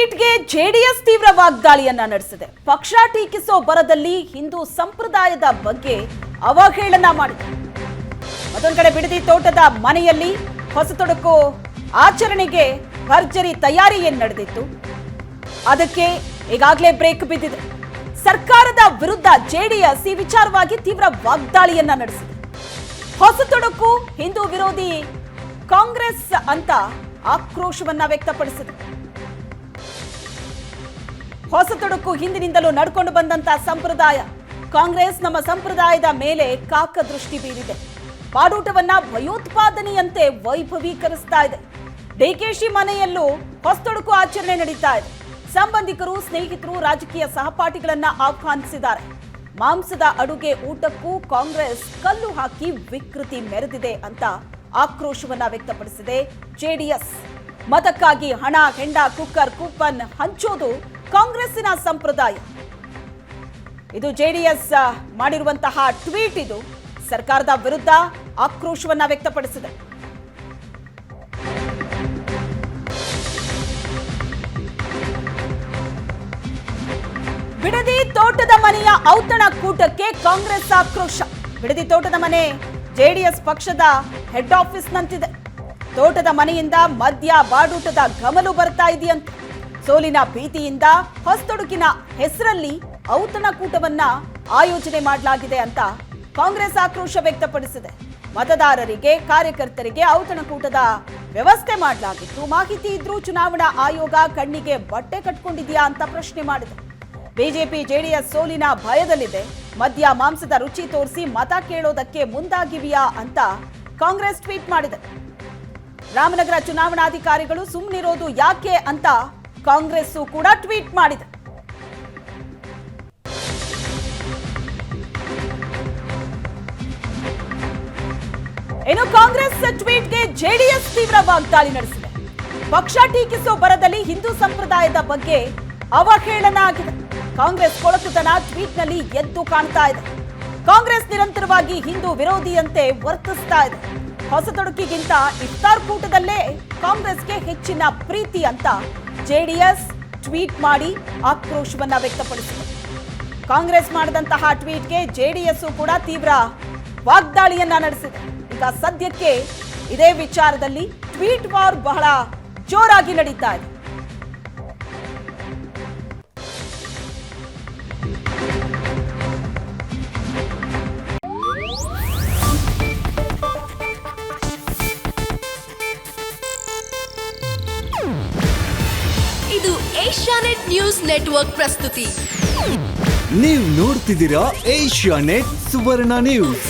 ಟ್ವೀಟ್ಗೆ JDS ತೀವ್ರ ವಾಗ್ದಾಳಿಯನ್ನ ನಡೆಸಿದೆ. ಪಕ್ಷ ಟೀಕಿಸೋ ಬರದಲ್ಲಿ ಹಿಂದೂ ಸಂಪ್ರದಾಯದ ಬಗ್ಗೆ ಅವಹೇಳನ ಮಾಡಿದೆ. ಮತ್ತೊಂದು ಕಡೆ ಬಿಡದಿ ತೋಟದ ಮನೆಯಲ್ಲಿ ಹೊಸತೊಡಕು ಆಚರಣೆಗೆ ಭರ್ಜರಿ ತಯಾರಿ ನಡೆದಿತ್ತು. ಅದಕ್ಕೆ ಈಗಾಗಲೇ ಬ್ರೇಕ್ ಬಿದ್ದಿದೆ. ಸರ್ಕಾರದ ವಿರುದ್ಧ ಜೆಡಿಎಸ್ ಈ ವಿಚಾರವಾಗಿ ತೀವ್ರ ವಾಗ್ದಾಳಿಯನ್ನ ನಡೆಸಿದೆ. ಹೊಸತೊಡಕು ಹಿಂದೂ ವಿರೋಧಿ ಕಾಂಗ್ರೆಸ್ ಅಂತ ಆಕ್ರೋಶವನ್ನ ವ್ಯಕ್ತಪಡಿಸಿದೆ. ಹೊಸತೊಡಕು ಹಿಂದಿನಿಂದಲೂ ನಡ್ಕೊಂಡು ಬಂದಂತ ಸಂಪ್ರದಾಯ. ಕಾಂಗ್ರೆಸ್ ನಮ್ಮ ಸಂಪ್ರದಾಯದ ಮೇಲೆ ಕಾಕದೃಷ್ಟಿ ಬೀರಿದೆ. ಬಾಡೂಟವನ್ನ ಭಯೋತ್ಪಾದನೆಯಂತೆ ವೈಭವೀಕರಿಸ್ತಾ ಇದೆ. ಡಿಕೆಶಿ ಮನೆಯಲ್ಲೂ ಹೊಸತೊಡಕು ಆಚರಣೆ ನಡೀತಾ ಇದೆ. ಸಂಬಂಧಿಕರು, ಸ್ನೇಹಿತರು, ರಾಜಕೀಯ ಸಹಪಾಠಿಗಳನ್ನ ಆಹ್ವಾನಿಸಿದ್ದಾರೆ. ಮಾಂಸದ ಅಡುಗೆ ಊಟಕ್ಕೂ ಕಾಂಗ್ರೆಸ್ ಕಲ್ಲು ಹಾಕಿ ವಿಕೃತಿ ಮೆರೆದಿದೆ ಅಂತ ಆಕ್ರೋಶವನ್ನ ವ್ಯಕ್ತಪಡಿಸಿದೆ ಜೆಡಿಎಸ್. ಮತಕ್ಕಾಗಿ ಹಣ, ಹೆಂಡ, ಕುಕ್ಕರ್, ಕೂಪನ್ ಹಂಚೋದು ಕಾಂಗ್ರೆಸ್ಸಿನ ಸಂಪ್ರದಾಯ. ಇದು ಜೆಡಿಎಸ್ ಮಾಡಿರುವಂತಹ ಟ್ವೀಟ್. ಇದು ಸರ್ಕಾರದ ವಿರುದ್ಧ ಆಕ್ರೋಶವನ್ನ ವ್ಯಕ್ತಪಡಿಸಿದೆ. ಬಿಡದಿ ತೋಟದ ಮನೆಯ ಔತಣ ಕೂಟಕ್ಕೆ ಕಾಂಗ್ರೆಸ್ ಆಕ್ರೋಶ. ಬಿಡದಿ ತೋಟದ ಮನೆ ಜೆಡಿಎಸ್ ಪಕ್ಷದ ಹೆಡ್ ಆಫೀಸ್ ನಂತಿದೆ. ತೋಟದ ಮನೆಯಿಂದ ಮದ್ಯ, ಬಾಡೂಟದ ಘಮಲು ಬರ್ತಾ ಇದೆಯಂತೆ. ಸೋಲಿನ ಭೀತಿಯಿಂದ ಹೊಸತೊಡಕಿನ ಹೆಸರಲ್ಲಿ ಔತಣಕೂಟವನ್ನ ಆಯೋಜನೆ ಮಾಡಲಾಗಿದೆ ಅಂತ ಕಾಂಗ್ರೆಸ್ ಆಕ್ರೋಶ ವ್ಯಕ್ತಪಡಿಸಿದೆ. ಮತದಾರರಿಗೆ, ಕಾರ್ಯಕರ್ತರಿಗೆ ಔತಣಕೂಟದ ವ್ಯವಸ್ಥೆ ಮಾಡಲಾಗಿತ್ತು. ಮಾಹಿತಿ ಇದ್ರೂ ಚುನಾವಣಾ ಆಯೋಗ ಕಣ್ಣಿಗೆ ಬಟ್ಟೆ ಕಟ್ಕೊಂಡಿದ್ಯಾ ಅಂತ ಪ್ರಶ್ನೆ ಮಾಡಿದೆ. ಬಿಜೆಪಿ ಜೆಡಿಎಸ್ ಸೋಲಿನ ಭಯದಲ್ಲಿದೆ. ಮದ್ಯ, ಮಾಂಸದ ರುಚಿ ತೋರಿಸಿ ಮತ ಕೇಳೋದಕ್ಕೆ ಮುಂದಾಗಿವೆಯಾ ಅಂತ ಕಾಂಗ್ರೆಸ್ ಟ್ವೀಟ್ ಮಾಡಿದೆ. ರಾಮನಗರ ಚುನಾವಣಾಧಿಕಾರಿಗಳು ಸುಮ್ಮನಿರೋದು ಯಾಕೆ ಅಂತ ಕಾಂಗ್ರೆಸ್ ಕೂಡ ಟ್ವೀಟ್ ಮಾಡಿದೆ. ಇನ್ನು ಕಾಂಗ್ರೆಸ್ ಟ್ವೀಟ್ಗೆ ಜೆಡಿಎಸ್ ತೀವ್ರ ವಾಗ್ದಾಳಿ ನಡೆಸಿದೆ. ಪಕ್ಷ ಟೀಕಿಸೋ ಬರದಲ್ಲಿ ಹಿಂದೂ ಸಂಪ್ರದಾಯದ ಬಗ್ಗೆ ಅವಹೇಳನ ಆಗಿದೆ. ಕಾಂಗ್ರೆಸ್ ಕೊಳಕುತನ ಟ್ವೀಟ್ನಲ್ಲಿ ಎದ್ದು ಕಾಣ್ತಾ ಇದೆ. ಕಾಂಗ್ರೆಸ್ ನಿರಂತರವಾಗಿ ಹಿಂದೂ ವಿರೋಧಿಯಂತೆ ವರ್ತಿಸ್ತಾ ಇದೆ. ಹೊಸತೊಡಕಿಗಿಂತ ಇಫ್ತಾರ್ ಕೂಟದಲ್ಲೇ ಕಾಂಗ್ರೆಸ್ಗೆ ಹೆಚ್ಚಿನ ಪ್ರೀತಿ ಅಂತ ಜೆಡಿಎಸ್ ಟ್ವೀಟ್ ಮಾಡಿ ಆಕ್ರೋಶವನ್ನ ವ್ಯಕ್ತಪಡಿಸಿದೆ. ಕಾಂಗ್ರೆಸ್ ಮಾಡಿದಂತಹ ಟ್ವೀಟ್ಗೆ ಜೆಡಿಎಸ್ ಕೂಡ ತೀವ್ರ ವಾಗ್ದಾಳಿಯನ್ನ ನಡೆಸಿದೆ. ಈಗ ಸದ್ಯಕ್ಕೆ ಇದೇ ವಿಚಾರದಲ್ಲಿ ಟ್ವೀಟ್ ವಾರ್ ಬಹಳ ಜೋರಾಗಿ ನಡೀತಾ ಇದೆ. ಇದು ಏಷ್ಯಾನೆಟ್ ನ್ಯೂಸ್ ನೆಟ್ವರ್ಕ್ ಪ್ರಸ್ತುತಿ. ನೀವು ನೋಡ್ತಿದ್ದೀರಾ ಏಷ್ಯಾನೆಟ್ ಸುವರ್ಣ ನ್ಯೂಸ್.